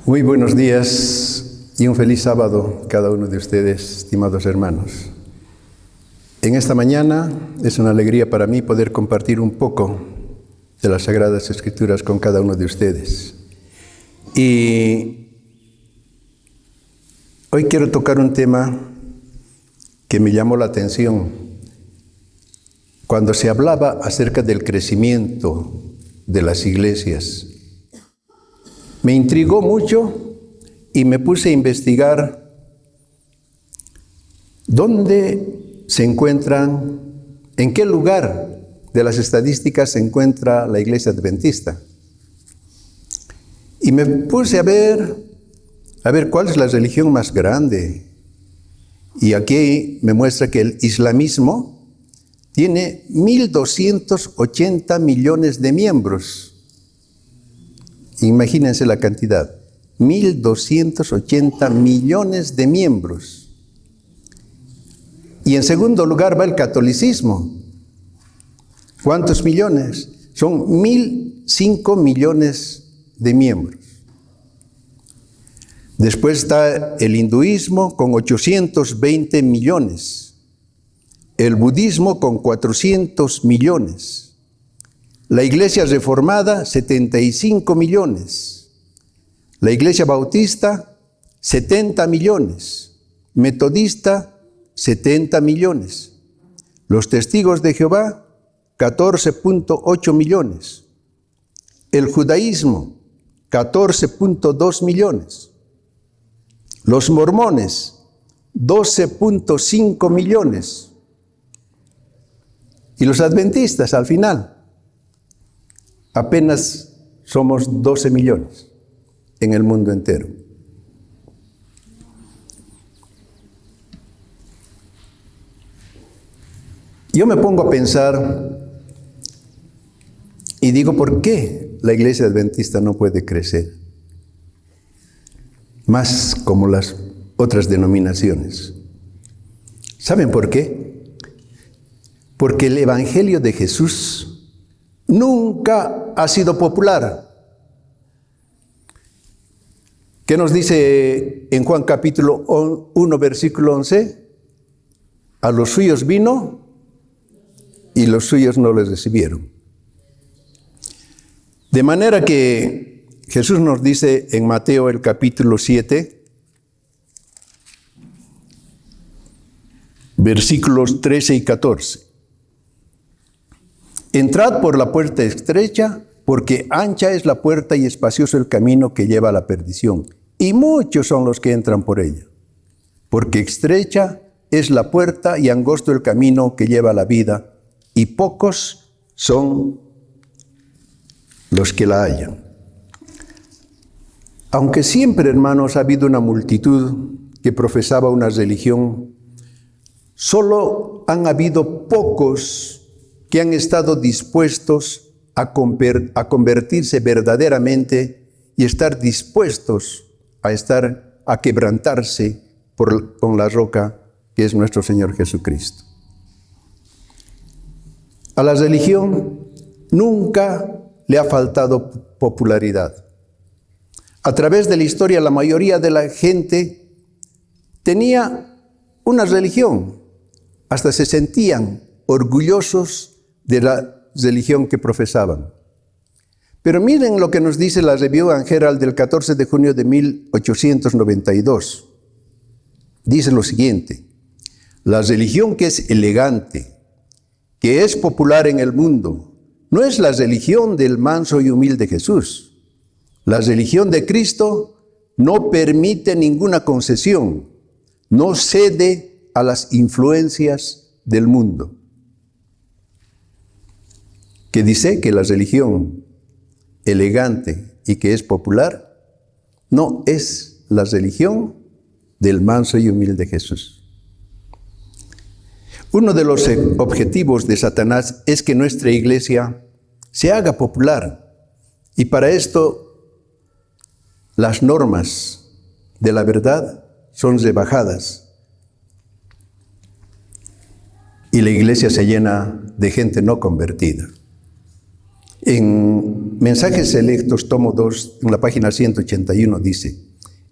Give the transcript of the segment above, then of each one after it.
Muy buenos días y un feliz sábado cada uno de ustedes, estimados hermanos. En esta mañana es una alegría para mí poder compartir un poco de las Sagradas Escrituras con cada uno de ustedes. Y hoy quiero tocar un tema que me llamó la atención. Cuando se hablaba acerca del crecimiento de las iglesias, me intrigó mucho y me puse a investigar dónde se encuentran, en qué lugar de las estadísticas se encuentra la iglesia adventista. Y me puse a ver cuál es la religión más grande. Y aquí me muestra que el islamismo tiene 1.280 millones de miembros. Imagínense la cantidad, 1.280 millones de miembros. Y en segundo lugar va el catolicismo. ¿Cuántos millones? Son 1.005 millones de miembros. Después está el hinduismo con 820 millones. El budismo con 400 millones. La Iglesia Reformada, 75 millones. La Iglesia Bautista, 70 millones. Metodista, 70 millones. Los Testigos de Jehová, 14.8 millones. El judaísmo, 14.2 millones. Los mormones, 12.5 millones. Y los adventistas, al final, apenas somos 12 millones en el mundo entero. Yo me pongo a pensar y digo, ¿por qué la iglesia adventista no puede crecer más como las otras denominaciones? ¿Saben por qué? Porque el Evangelio de Jesús nunca ha sido popular. ¿Qué nos dice en Juan capítulo 1, versículo 11? A los suyos vino y los suyos no les recibieron. De manera que Jesús nos dice en Mateo el capítulo 7, versículos 13 y 14. Entrad por la puerta estrecha, porque ancha es la puerta y espacioso el camino que lleva a la perdición, y muchos son los que entran por ella. Porque estrecha es la puerta y angosto el camino que lleva a la vida, y pocos son los que la hallan. Aunque siempre, hermanos, ha habido una multitud que profesaba una religión, solo han habido pocos que han estado dispuestos a convertirse verdaderamente y estar dispuestos a quebrantarse con la roca que es nuestro Señor Jesucristo. A la religión nunca le ha faltado popularidad. A través de la historia, la mayoría de la gente tenía una religión, hasta se sentían orgullosos de la religión que profesaban. Pero miren lo que nos dice la Review and Herald del 14 de junio de 1892. Dice lo siguiente: la religión que es elegante, que es popular en el mundo, no es la religión del manso y humilde Jesús. La religión de Cristo no permite ninguna concesión, no cede a las influencias del mundo. Que dice que la religión elegante y que es popular no es la religión del manso y humilde Jesús. Uno de los objetivos de Satanás es que nuestra iglesia se haga popular, y para esto las normas de la verdad son rebajadas y la iglesia se llena de gente no convertida. En Mensajes Selectos, tomo 2, en la página 181, dice: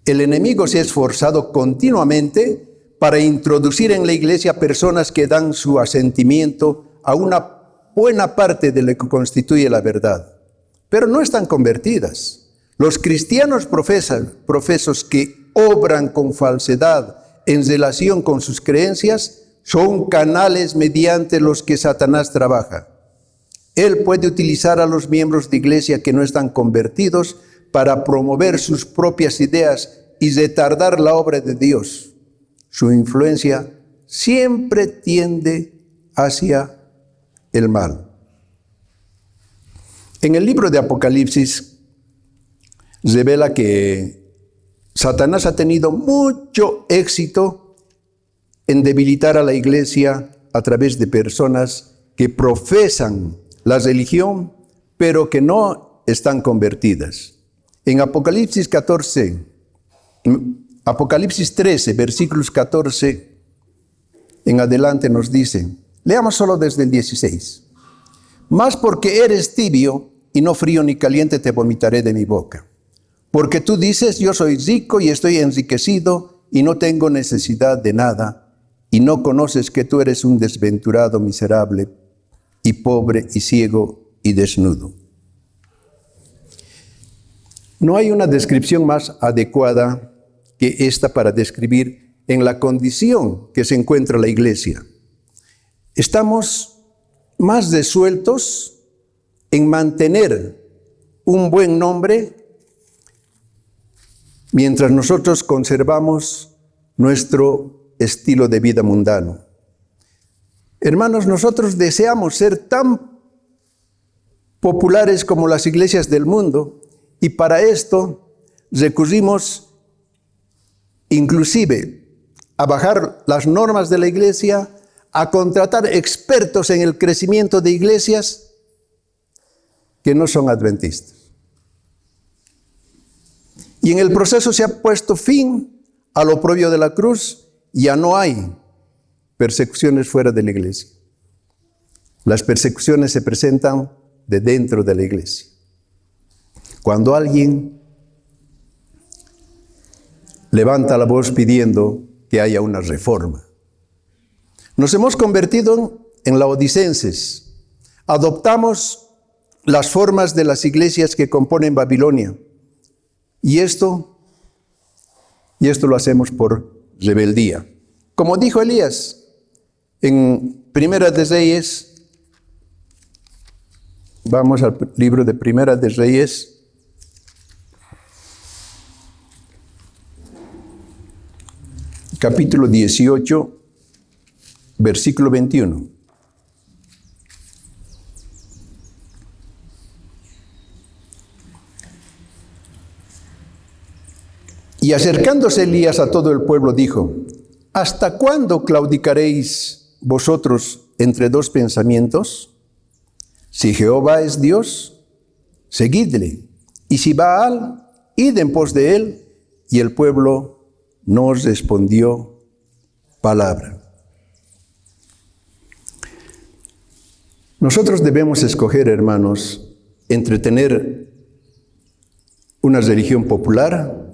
el enemigo se ha esforzado continuamente para introducir en la iglesia personas que dan su asentimiento a una buena parte de lo que constituye la verdad, pero no están convertidas. Los cristianos profesos que obran con falsedad en relación con sus creencias son canales mediante los que Satanás trabaja. Él puede utilizar a los miembros de iglesia que no están convertidos para promover sus propias ideas y retardar la obra de Dios. Su influencia siempre tiende hacia el mal. En el libro de Apocalipsis revela que Satanás ha tenido mucho éxito en debilitar a la iglesia a través de personas que profesan la religión, pero que no están convertidas. En Apocalipsis 13, versículos 14 en adelante nos dice, leamos solo desde el 16. Mas porque eres tibio y no frío ni caliente, te vomitaré de mi boca. Porque tú dices, yo soy rico y estoy enriquecido y no tengo necesidad de nada, y no conoces que tú eres un desventurado, miserable y pobre y ciego y desnudo. No hay una descripción más adecuada que esta para describir en la condición que se encuentra la iglesia. Estamos más resueltos en mantener un buen nombre mientras nosotros conservamos nuestro estilo de vida mundano. Hermanos, nosotros deseamos ser tan populares como las iglesias del mundo, y para esto recurrimos inclusive a bajar las normas de la iglesia, a contratar expertos en el crecimiento de iglesias que no son adventistas. Y en el proceso se ha puesto fin al oprobio de la cruz. Ya no hay persecuciones fuera de la iglesia. Las persecuciones se presentan de dentro de la iglesia. Cuando alguien levanta la voz pidiendo que haya una reforma. Nos hemos convertido en laodicenses. Adoptamos las formas de las iglesias que componen Babilonia. Y esto lo hacemos por rebeldía. Como dijo Elías en Primera de Reyes, vamos al libro de Primera de Reyes, capítulo 18, versículo 21. Y acercándose Elías a todo el pueblo dijo, ¿hasta cuándo claudicaréis vosotros entre dos pensamientos? Si Jehová es Dios, seguidle, y si Baal, id en pos de él. Y el pueblo no os respondió palabra. Nosotros debemos escoger, hermanos, entre tener una religión popular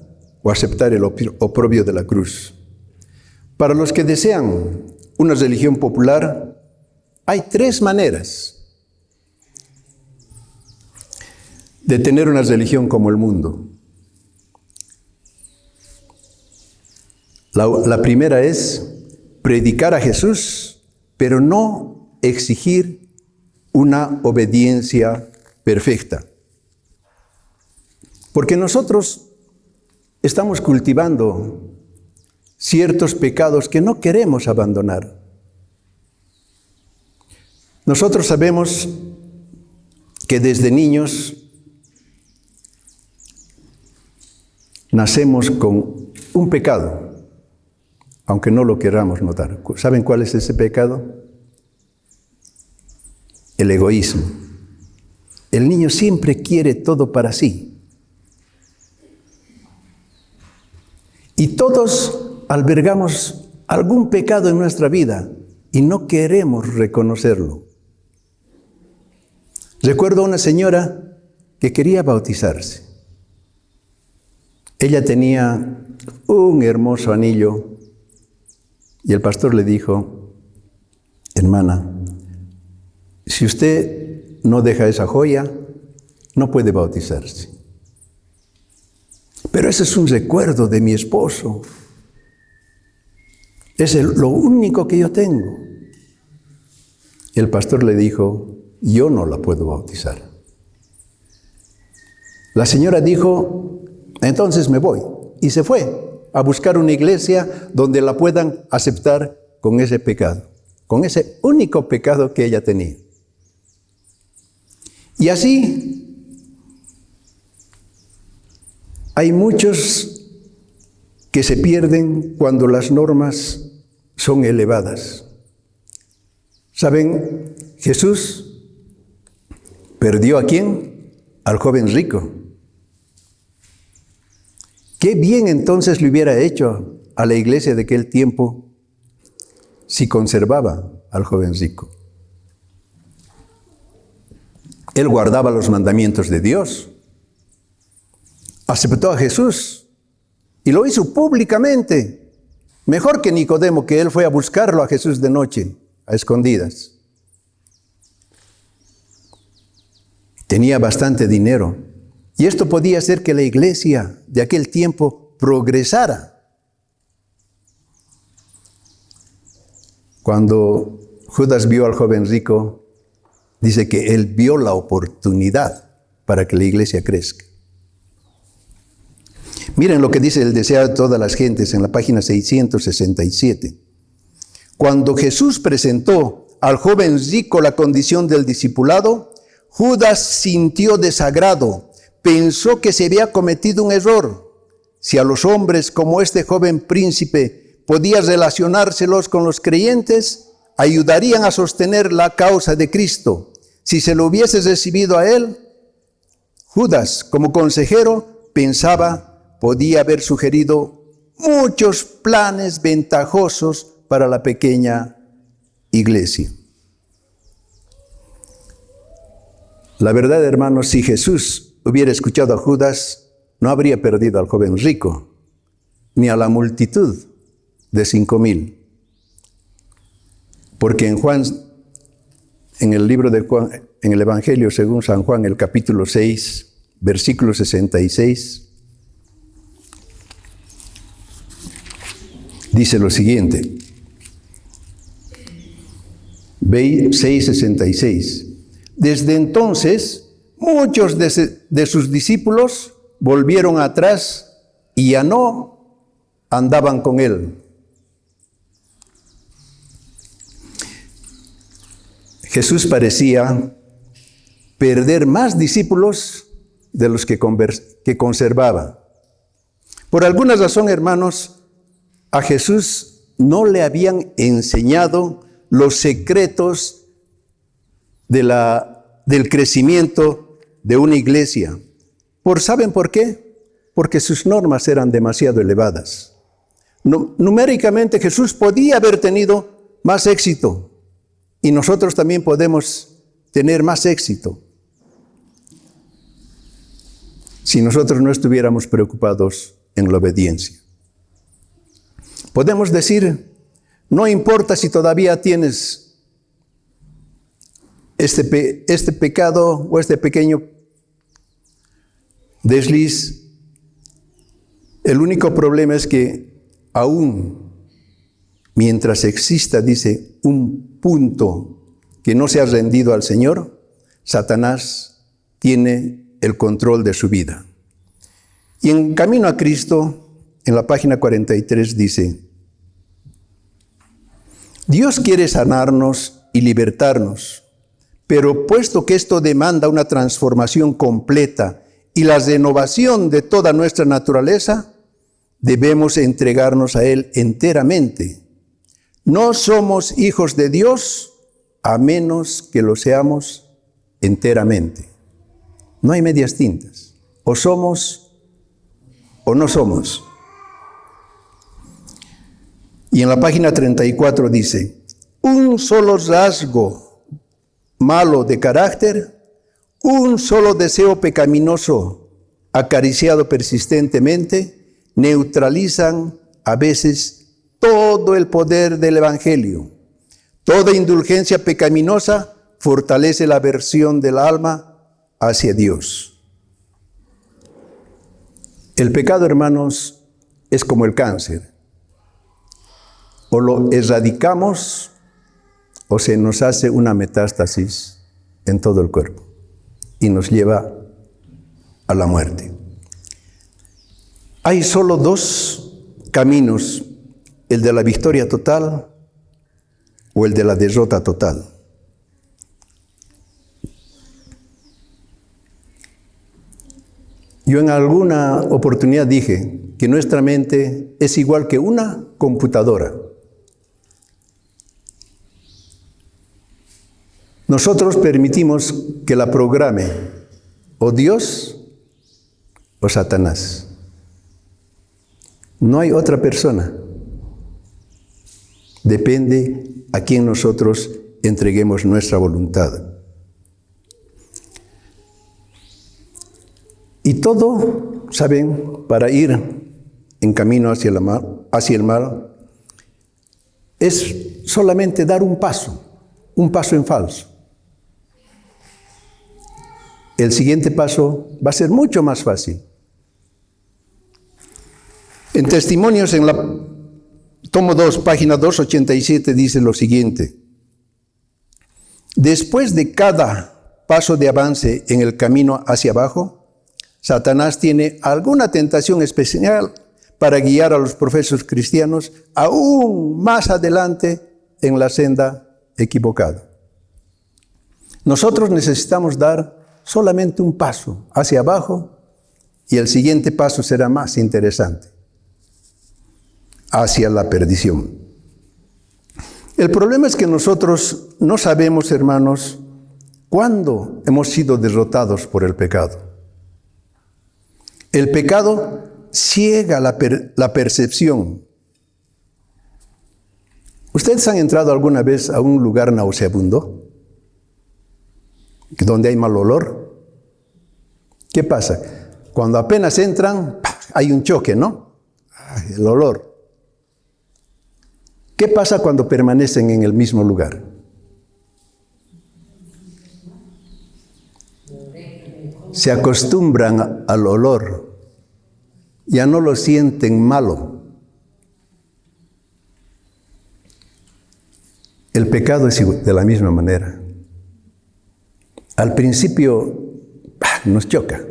o aceptar el oprobio de la cruz. Para los que desean una religión popular, hay tres maneras de tener una religión como el mundo. La primera es predicar a Jesús, pero no exigir una obediencia perfecta. Porque nosotros estamos cultivando ciertos pecados que no queremos abandonar. Nosotros sabemos que desde niños nacemos con un pecado, aunque no lo queramos notar. ¿Saben cuál es ese pecado? El egoísmo. El niño siempre quiere todo para sí. Y todos albergamos algún pecado en nuestra vida y no queremos reconocerlo. Recuerdo a una señora que quería bautizarse. Ella tenía un hermoso anillo y el pastor le dijo: hermana, si usted no deja esa joya, no puede bautizarse. Pero ese es un recuerdo de mi esposo. Es lo único que yo tengo. Y el pastor le dijo: yo no la puedo bautizar. La señora dijo: entonces me voy. Y se fue a buscar una iglesia donde la puedan aceptar con ese pecado, con ese único pecado que ella tenía. Y así hay muchos que se pierden cuando las normas son elevadas. ¿Saben? Jesús perdió ¿a quién? Al joven rico. Qué bien entonces le hubiera hecho a la iglesia de aquel tiempo si conservaba al joven rico. Él guardaba los mandamientos de Dios, aceptó a Jesús y lo hizo públicamente, mejor que Nicodemo, que él fue a buscarlo a Jesús de noche, a escondidas. Tenía bastante dinero y esto podía hacer que la iglesia de aquel tiempo progresara. Cuando Judas vio al joven rico, dice que él vio la oportunidad para que la iglesia crezca. Miren lo que dice el deseo de todas las gentes en la página 667. Cuando Jesús presentó al joven rico la condición del discipulado, Judas sintió desagrado, pensó que se había cometido un error. Si a los hombres como este joven príncipe podía relacionárselos con los creyentes, ayudarían a sostener la causa de Cristo. Si se lo hubiese recibido a él, Judas, como consejero, pensaba, podía haber sugerido muchos planes ventajosos para la pequeña iglesia. La verdad, hermanos, si Jesús hubiera escuchado a Judas, no habría perdido al joven rico, ni a la multitud de 5,000. Porque en Juan, en el libro de Juan, en el Evangelio según San Juan, el capítulo 6, versículo 66, dice lo siguiente. 6:66. Desde entonces, muchos de sus discípulos volvieron atrás y ya no andaban con él. Jesús parecía perder más discípulos de los que conservaba. Por alguna razón, hermanos, a Jesús no le habían enseñado los secretos del crecimiento de una iglesia. ¿Saben por qué? Porque sus normas eran demasiado elevadas. Numéricamente Jesús podía haber tenido más éxito y nosotros también podemos tener más éxito si nosotros no estuviéramos preocupados en la obediencia. Podemos decir, no importa si todavía tienes este pecado o este pequeño desliz, el único problema es que aún mientras exista, dice, un punto que no se ha rendido al Señor, Satanás tiene el control de su vida. Y en Camino a Cristo, en la página 43 dice: Dios quiere sanarnos y libertarnos, pero puesto que esto demanda una transformación completa y la renovación de toda nuestra naturaleza, debemos entregarnos a Él enteramente. No somos hijos de Dios a menos que lo seamos enteramente. No hay medias tintas. O somos o no somos. Y en la página 34 dice: un solo rasgo malo de carácter Un solo deseo pecaminoso, acariciado persistentemente, neutralizan a veces todo el poder del Evangelio. Toda indulgencia pecaminosa fortalece la aversión del alma hacia Dios. El pecado, hermanos, es como el cáncer. O lo erradicamos o se nos hace una metástasis en todo el cuerpo y nos lleva a la muerte. Hay solo dos caminos, el de la victoria total o el de la derrota total. Yo en alguna oportunidad dije que nuestra mente es igual que una computadora. Nosotros permitimos que la programe o Dios o Satanás. No hay otra persona. Depende a quién nosotros entreguemos nuestra voluntad. Y todo, ¿saben? Para ir en camino hacia el mal, es solamente dar un paso en falso. El siguiente paso va a ser mucho más fácil. En Testimonios, en la tomo 2, página 287, dice lo siguiente: después de cada paso de avance en el camino hacia abajo, Satanás tiene alguna tentación especial para guiar a los profesos cristianos aún más adelante en la senda equivocada. Nosotros necesitamos dar solamente un paso hacia abajo y el siguiente paso será más interesante, hacia la perdición. El problema es que nosotros no sabemos, hermanos, cuándo hemos sido derrotados por el pecado. El pecado ciega la percepción. ¿Ustedes han entrado alguna vez a un lugar nauseabundo? ¿Donde hay mal olor? ¿Qué pasa? Cuando apenas entran, hay un choque, ¿no? El olor. ¿Qué pasa cuando permanecen en el mismo lugar? Se acostumbran al olor, ya no lo sienten malo. El pecado es de la misma manera. Al principio nos choca,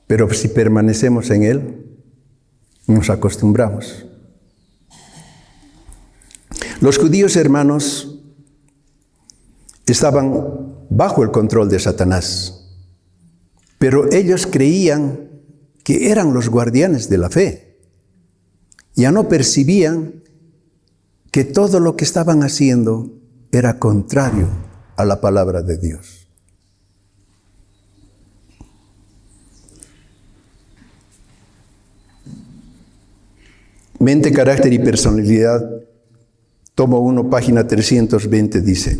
pero si permanecemos en él, nos acostumbramos. Los judíos, hermanos, estaban bajo el control de Satanás. Pero ellos creían que eran los guardianes de la fe. Ya no percibían que todo lo que estaban haciendo era contrario a la palabra de Dios. Mente, carácter y personalidad, tomo 1, página 320, dice: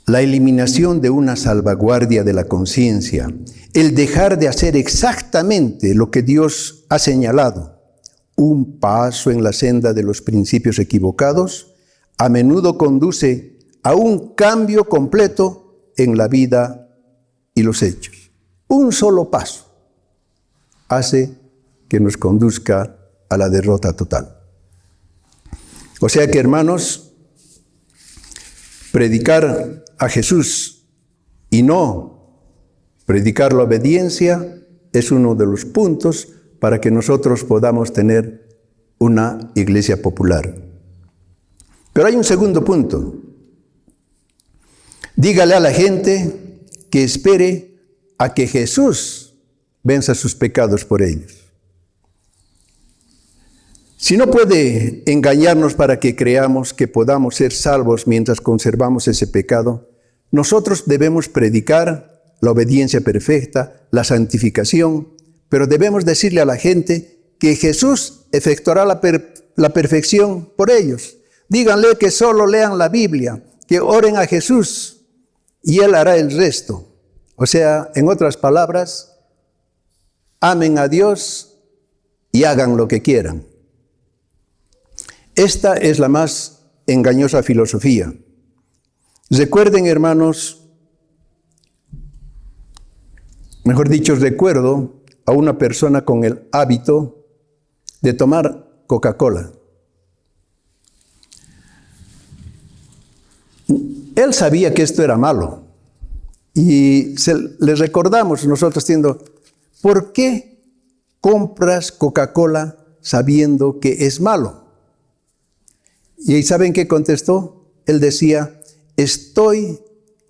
la eliminación de una salvaguardia de la conciencia, el dejar de hacer exactamente lo que Dios ha señalado, un paso en la senda de los principios equivocados, a menudo conduce a un cambio completo en la vida y los hechos. Un solo paso hace que nos conduzca a la derrota total. O sea que, hermanos, predicar a Jesús y no predicar la obediencia es uno de los puntos para que nosotros podamos tener una iglesia popular. Pero hay un segundo punto. Dígale a la gente que espere a que Jesús venza sus pecados por ellos. Si no puede engañarnos para que creamos que podamos ser salvos mientras conservamos ese pecado, nosotros debemos predicar la obediencia perfecta, la santificación, pero debemos decirle a la gente que Jesús efectuará la perfección por ellos. Díganle que solo lean la Biblia, que oren a Jesús y Él hará el resto. O sea, en otras palabras, amen a Dios y hagan lo que quieran. Esta es la más engañosa filosofía. Recuerden, hermanos, mejor dicho, recuerdo a una persona con el hábito de tomar Coca-Cola. Él sabía que esto era malo y le recordamos nosotros diciendo, ¿por qué compras Coca-Cola sabiendo que es malo? ¿Y saben qué contestó? Él decía, estoy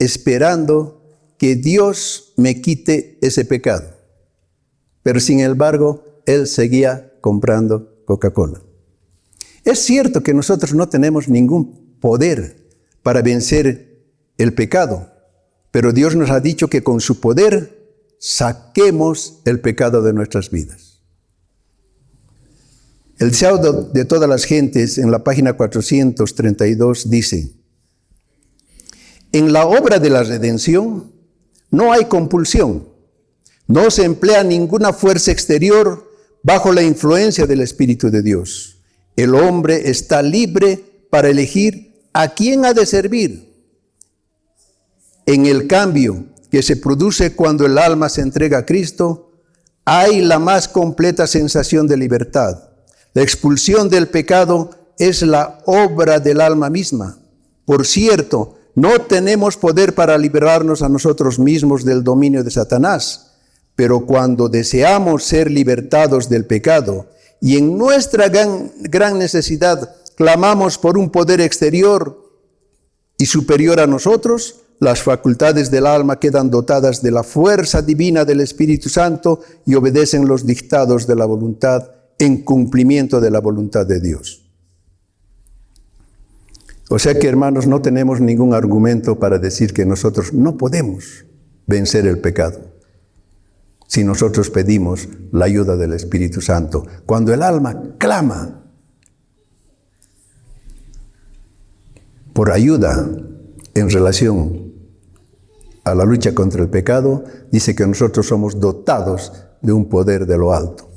esperando que Dios me quite ese pecado. Pero sin embargo, él seguía comprando Coca-Cola. Es cierto que nosotros no tenemos ningún poder para vencer el pecado, pero Dios nos ha dicho que con su poder saquemos el pecado de nuestras vidas. El deseo de todas las gentes en la página 432 dice, en la obra de la redención no hay compulsión, no se emplea ninguna fuerza exterior bajo la influencia del Espíritu de Dios. El hombre está libre para elegir a quién ha de servir. En el cambio que se produce cuando el alma se entrega a Cristo, hay la más completa sensación de libertad. La expulsión del pecado es la obra del alma misma. Por cierto, no tenemos poder para liberarnos a nosotros mismos del dominio de Satanás, pero cuando deseamos ser libertados del pecado y en nuestra gran necesidad clamamos por un poder exterior y superior a nosotros, las facultades del alma quedan dotadas de la fuerza divina del Espíritu Santo y obedecen los dictados de la voluntad en cumplimiento de la voluntad de Dios. O sea que, hermanos, no tenemos ningún argumento para decir que nosotros no podemos vencer el pecado si nosotros pedimos la ayuda del Espíritu Santo. Cuando el alma clama por ayuda en relación a la lucha contra el pecado, dice que nosotros somos dotados de un poder de lo alto.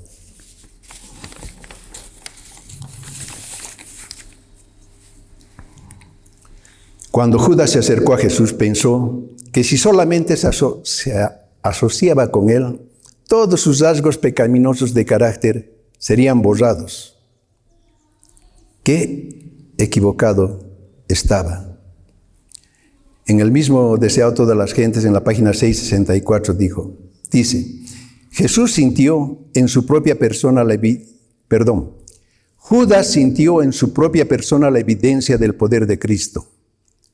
Cuando Judas se acercó a Jesús, pensó que si solamente se asociaba con él, todos sus rasgos pecaminosos de carácter serían borrados. Qué equivocado estaba. En el mismo Deseo todas las gentes, en la página 664, dice, Jesús sintió en su propia persona Judas sintió en su propia persona la evidencia del poder de Cristo.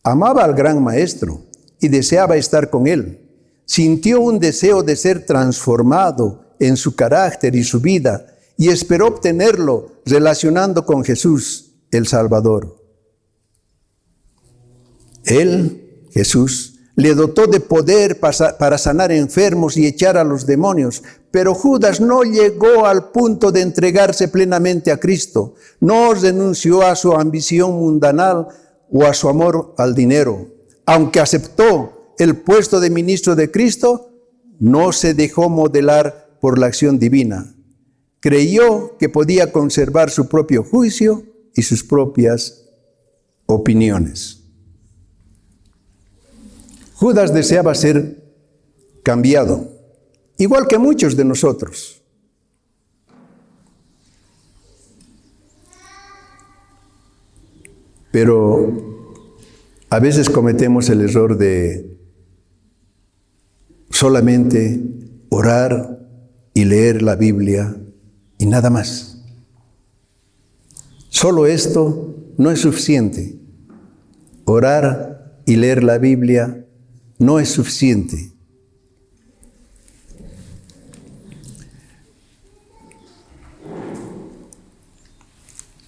Amaba al gran maestro y deseaba estar con él. Sintió un deseo de ser transformado en su carácter y su vida y esperó obtenerlo relacionando con Jesús, el Salvador. Él, Jesús, le dotó de poder para sanar enfermos y echar a los demonios, pero Judas no llegó al punto de entregarse plenamente a Cristo. No renunció a su ambición mundanal o a su amor al dinero. Aunque aceptó el puesto de ministro de Cristo, no se dejó modelar por la acción divina. Creyó que podía conservar su propio juicio y sus propias opiniones. Judas deseaba ser cambiado, igual que muchos de nosotros. Pero a veces cometemos el error de solamente orar y leer la Biblia y nada más. Solo esto no es suficiente. Orar y leer la Biblia no es suficiente.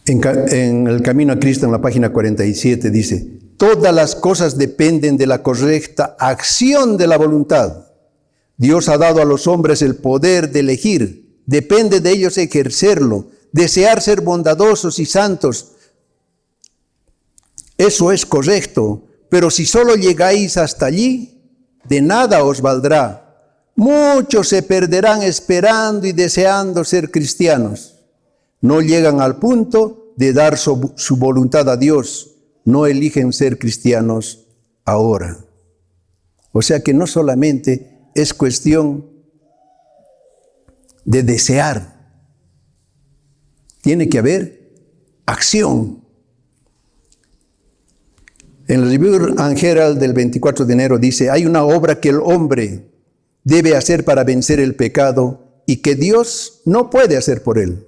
En el Camino a Cristo, en la página 47, dice, todas las cosas dependen de la correcta acción de la voluntad. Dios ha dado a los hombres el poder de elegir. Depende de ellos ejercerlo, desear ser bondadosos y santos. Eso es correcto, pero si solo llegáis hasta allí, de nada os valdrá. Muchos se perderán esperando y deseando ser cristianos. No llegan al punto de dar su voluntad a Dios. No eligen ser cristianos ahora. O sea que no solamente es cuestión de desear. Tiene que haber acción. En el Review and Herald del 24 de enero dice, hay una obra que el hombre debe hacer para vencer el pecado y que Dios no puede hacer por él.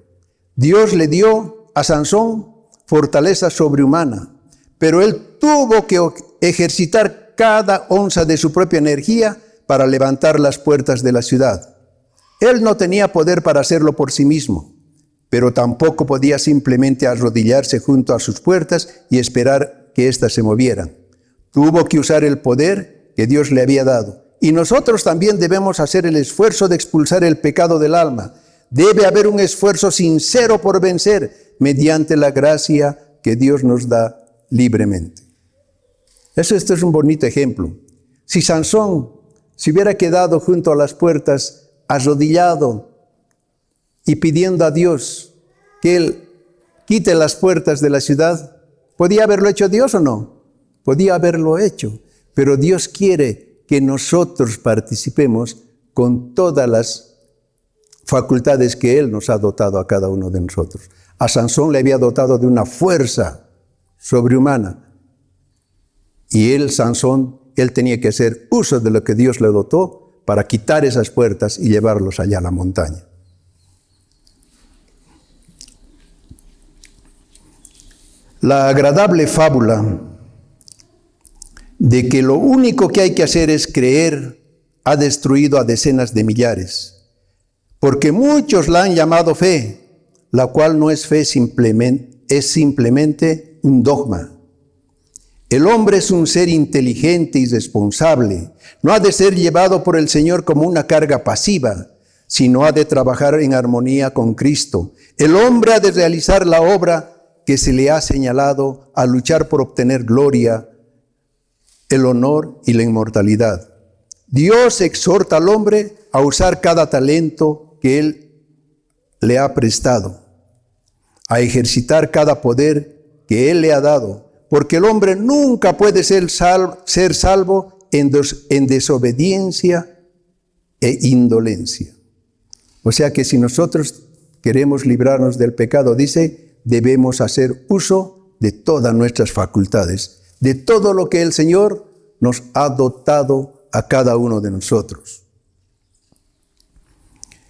Dios le dio a Sansón fortaleza sobrehumana, pero él tuvo que ejercitar cada onza de su propia energía para levantar las puertas de la ciudad. Él no tenía poder para hacerlo por sí mismo, pero tampoco podía simplemente arrodillarse junto a sus puertas y esperar que éstas se movieran. Tuvo que usar el poder que Dios le había dado. Y nosotros también debemos hacer el esfuerzo de expulsar el pecado del alma. Debe haber un esfuerzo sincero por vencer mediante la gracia que Dios nos da libremente. Esto es un bonito ejemplo. Si Sansón se hubiera quedado junto a las puertas, arrodillado y pidiendo a Dios que Él quite las puertas de la ciudad, ¿podía haberlo hecho Dios o no? Podía haberlo hecho, pero Dios quiere que nosotros participemos con todas las facultades que Él nos ha dotado a cada uno de nosotros. A Sansón le había dotado de una fuerza sobrehumana. Y Sansón, él tenía que hacer uso de lo que Dios le dotó para quitar esas puertas y llevarlos allá a la montaña. La agradable fábula de que lo único que hay que hacer es creer ha destruido a decenas de millares, porque muchos la han llamado fe, la cual no es fe, es simplemente un dogma. El hombre es un ser inteligente y responsable. No ha de ser llevado por el Señor como una carga pasiva, sino ha de trabajar en armonía con Cristo. El hombre ha de realizar la obra que se le ha señalado, a luchar por obtener gloria, el honor y la inmortalidad. Dios exhorta al hombre a usar cada talento que Él le ha prestado, a ejercitar cada poder que Él le ha dado, porque el hombre nunca puede ser salvo en desobediencia e indolencia. O sea que si nosotros queremos librarnos del pecado, dice, debemos hacer uso de todas nuestras facultades, de todo lo que el Señor nos ha dotado a cada uno de nosotros.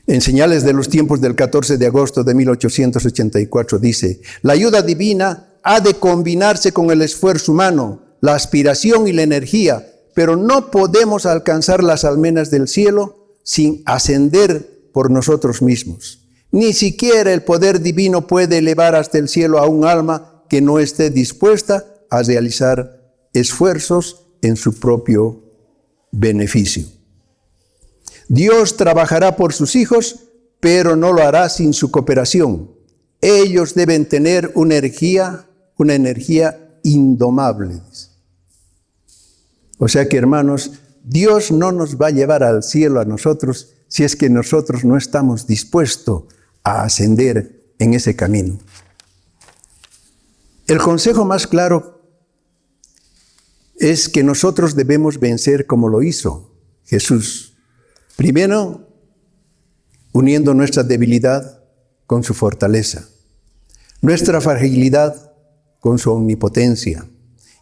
En Señales de los Tiempos del 14 de agosto de 1884 dice, la ayuda divina ha de combinarse con el esfuerzo humano, la aspiración y la energía, pero no podemos alcanzar las almenas del cielo sin ascender por nosotros mismos. Ni siquiera el poder divino puede elevar hasta el cielo a un alma que no esté dispuesta a realizar esfuerzos en su propio beneficio. Dios trabajará por sus hijos, pero no lo hará sin su cooperación. Ellos deben tener una energía indomable. O sea que, hermanos, Dios no nos va a llevar al cielo a nosotros si es que nosotros no estamos dispuestos a ascender en ese camino. El consejo más claro es que nosotros debemos vencer como lo hizo Jesús. Primero, uniendo nuestra debilidad con su fortaleza, nuestra fragilidad con su omnipotencia.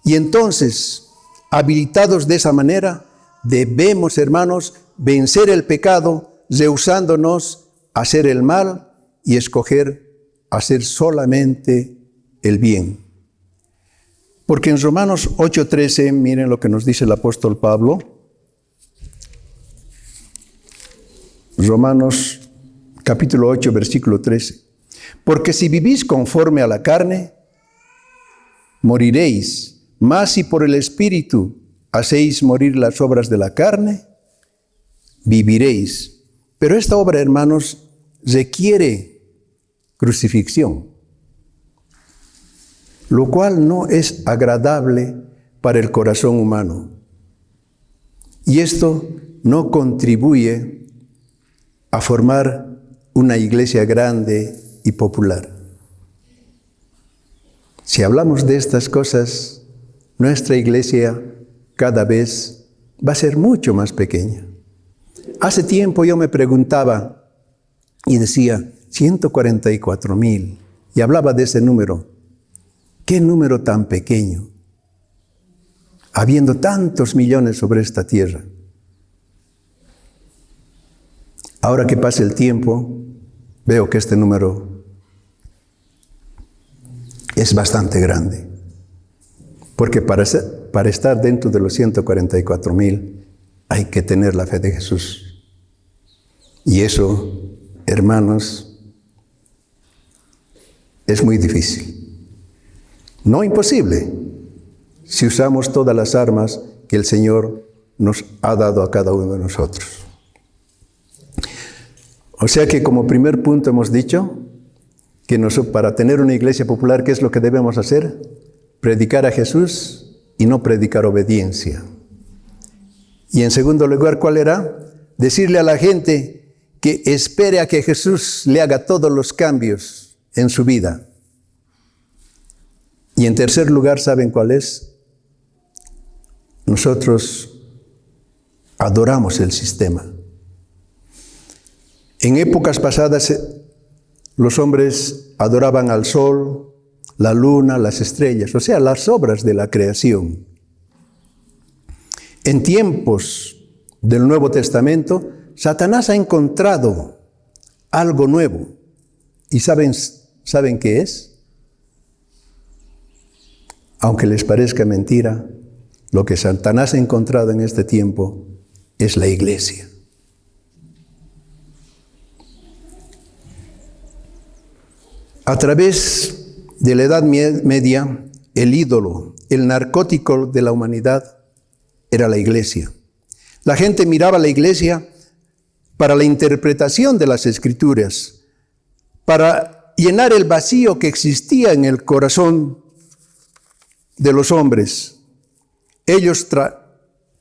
Y entonces, habilitados de esa manera, debemos, hermanos, vencer el pecado, rehusándonos a hacer el mal y escoger hacer solamente el bien. Porque en Romanos 8:13, miren lo que nos dice el apóstol Pablo. Romanos capítulo 8, versículo 13. Porque si vivís conforme a la carne, moriréis, mas si por el Espíritu hacéis morir las obras de la carne, viviréis. Pero esta obra, hermanos, requiere crucifixión, lo cual no es agradable para el corazón humano. Y esto no contribuye a formar una iglesia grande y popular. Si hablamos de estas cosas, nuestra iglesia cada vez va a ser mucho más pequeña. Hace tiempo yo me preguntaba y decía, 144,000, y hablaba de ese número. ¿Qué número tan pequeño? Habiendo tantos millones sobre esta tierra. Ahora que pasa el tiempo, veo que este número es bastante grande. Porque para estar dentro de los 144,000 hay que tener la fe de Jesús. Y eso, hermanos, es muy difícil. No imposible, si usamos todas las armas que el Señor nos ha dado a cada uno de nosotros. O sea que como primer punto hemos dicho que para tener una iglesia popular, ¿qué es lo que debemos hacer? Predicar a Jesús y no predicar obediencia. Y en segundo lugar, ¿cuál era? Decirle a la gente que espere a que Jesús le haga todos los cambios en su vida. Y en tercer lugar, ¿saben cuál es? Nosotros adoramos el sistema. En épocas pasadas, los hombres adoraban al sol, la luna, las estrellas, o sea, las obras de la creación. En tiempos del Nuevo Testamento, Satanás ha encontrado algo nuevo. ¿Y saben qué es? Aunque les parezca mentira, lo que Satanás ha encontrado en este tiempo es la iglesia. A través de la Edad Media, el ídolo, el narcótico de la humanidad era la iglesia. La gente miraba a la iglesia para la interpretación de las Escrituras, para llenar el vacío que existía en el corazón de los hombres. Ellos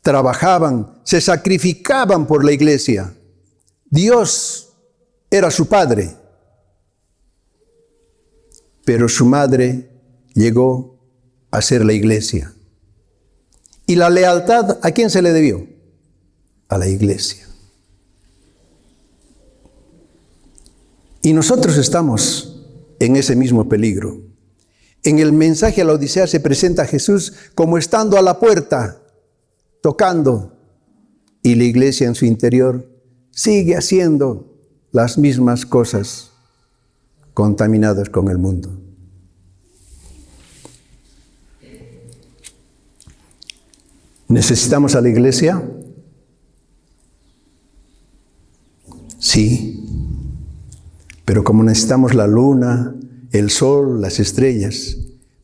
trabajaban, se sacrificaban por la iglesia. Dios era su padre, pero su madre llegó a ser la iglesia. ¿Y la lealtad a quién se le debió? A la iglesia. Y nosotros estamos en ese mismo peligro. En el mensaje a la Odisea se presenta a Jesús como estando a la puerta, tocando, y la iglesia en su interior sigue haciendo las mismas cosas contaminadas con el mundo. ¿Necesitamos a la iglesia? Sí. Pero como necesitamos la luna, el sol, las estrellas,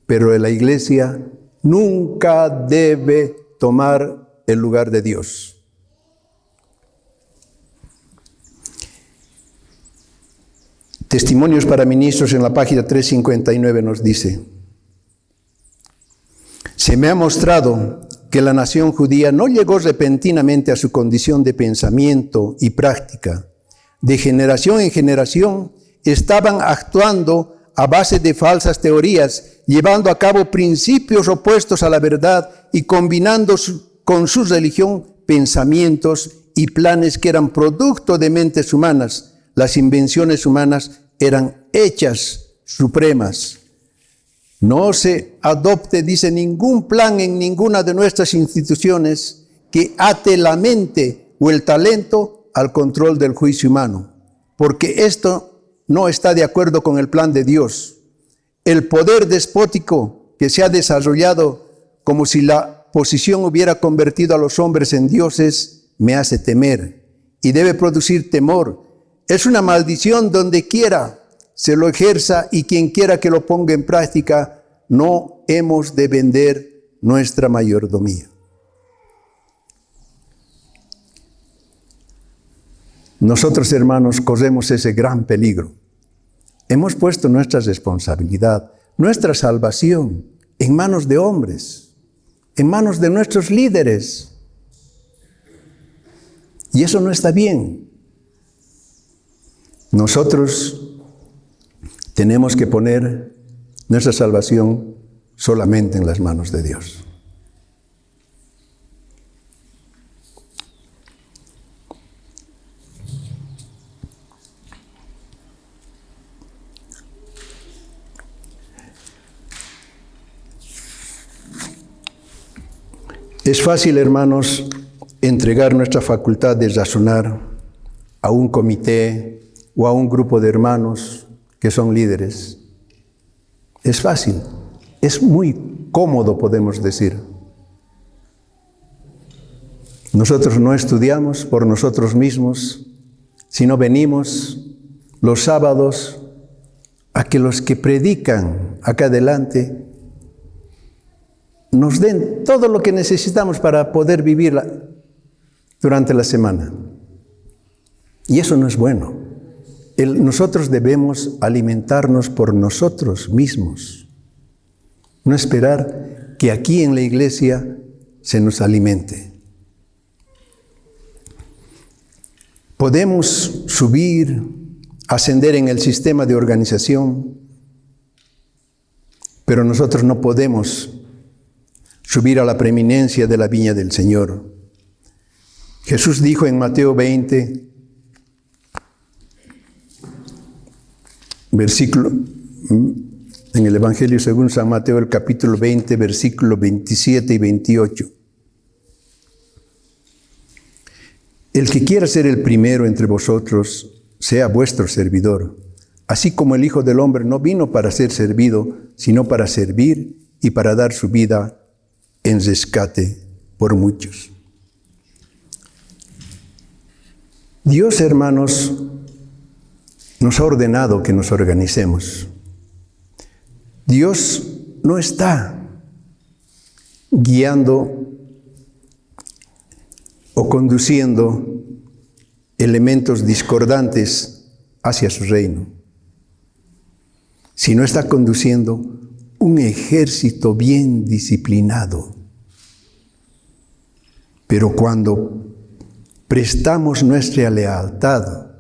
pero la iglesia nunca debe tomar el lugar de Dios. Testimonios para Ministros en la página 359 nos dice: se me ha mostrado que la nación judía no llegó repentinamente a su condición de pensamiento y práctica. De generación en generación estaban actuando a base de falsas teorías, llevando a cabo principios opuestos a la verdad y combinando con su religión pensamientos y planes que eran producto de mentes humanas. Las invenciones humanas eran hechas supremas. No se adopte, dice, ningún plan en ninguna de nuestras instituciones que ate la mente o el talento al control del juicio humano, porque esto no está de acuerdo con el plan de Dios. El poder despótico que se ha desarrollado como si la posición hubiera convertido a los hombres en dioses me hace temer y debe producir temor. Es una maldición donde quiera se lo ejerza y quien quiera que lo ponga en práctica. No hemos de vender nuestra mayordomía. Nosotros, hermanos, corremos ese gran peligro. Hemos puesto nuestra responsabilidad, nuestra salvación en manos de hombres. en manos de nuestros líderes. Y eso no está bien. Nosotros tenemos que poner nuestra salvación solamente en las manos de Dios. Es fácil, hermanos, entregar nuestra facultad de razonar a un comité o a un grupo de hermanos que son líderes. Es fácil, es muy cómodo, podemos decir. Nosotros no estudiamos por nosotros mismos, sino venimos los sábados a que los que predican acá adelante nos den todo lo que necesitamos para poder vivir durante la semana. Y eso no es bueno. Nosotros debemos alimentarnos por nosotros mismos. No esperar que aquí en la iglesia se nos alimente. Podemos subir, ascender en el sistema de organización, pero nosotros no podemos subir a la preeminencia de la viña del Señor. Jesús dijo en Mateo 20, en el Evangelio según San Mateo, el capítulo 20, versículos 27 y 28. El que quiera ser el primero entre vosotros, sea vuestro servidor, así como el Hijo del Hombre no vino para ser servido, sino para servir y para dar su vida en rescate por muchos. Dios, hermanos, nos ha ordenado que nos organicemos. Dios no está guiando o conduciendo elementos discordantes hacia su reino, sino está conduciendo un ejército bien disciplinado. Pero cuando prestamos nuestra lealtad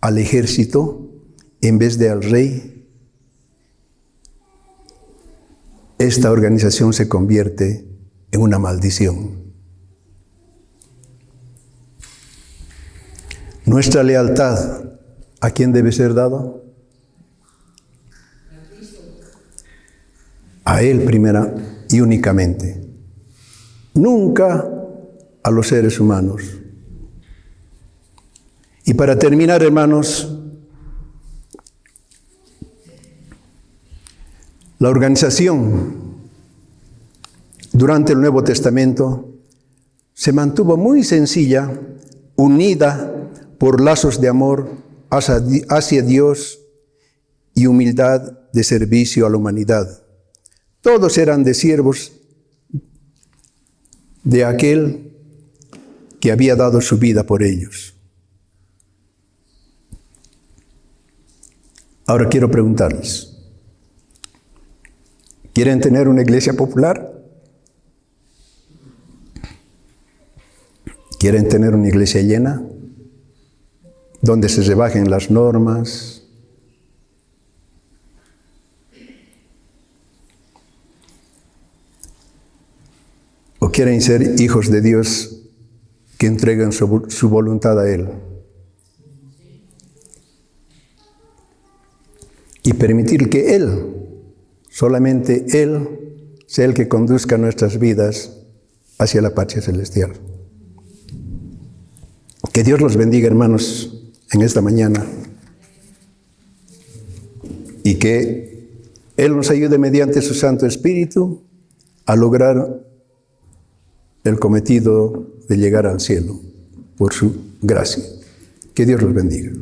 al ejército en vez de al rey, esta organización se convierte en una maldición. Nuestra lealtad, ¿a quién debe ser dado? A Él primera y únicamente. Nunca a los seres humanos. Y para terminar, hermanos, la organización durante el Nuevo Testamento se mantuvo muy sencilla, unida por lazos de amor hacia Dios y humildad de servicio a la humanidad. Todos eran de siervos de aquel que había dado su vida por ellos. Ahora quiero preguntarles, ¿quieren tener una iglesia popular? ¿Quieren tener una iglesia llena? Donde se rebajen las normas. ¿O quieren ser hijos de Dios que entreguen su voluntad a Él? Y permitir que Él, solamente Él, sea el que conduzca nuestras vidas hacia la patria celestial. Que Dios los bendiga, hermanos, en esta mañana. Y que Él nos ayude mediante su Santo Espíritu a lograr el cometido de llegar al cielo por su gracia. Que Dios los bendiga.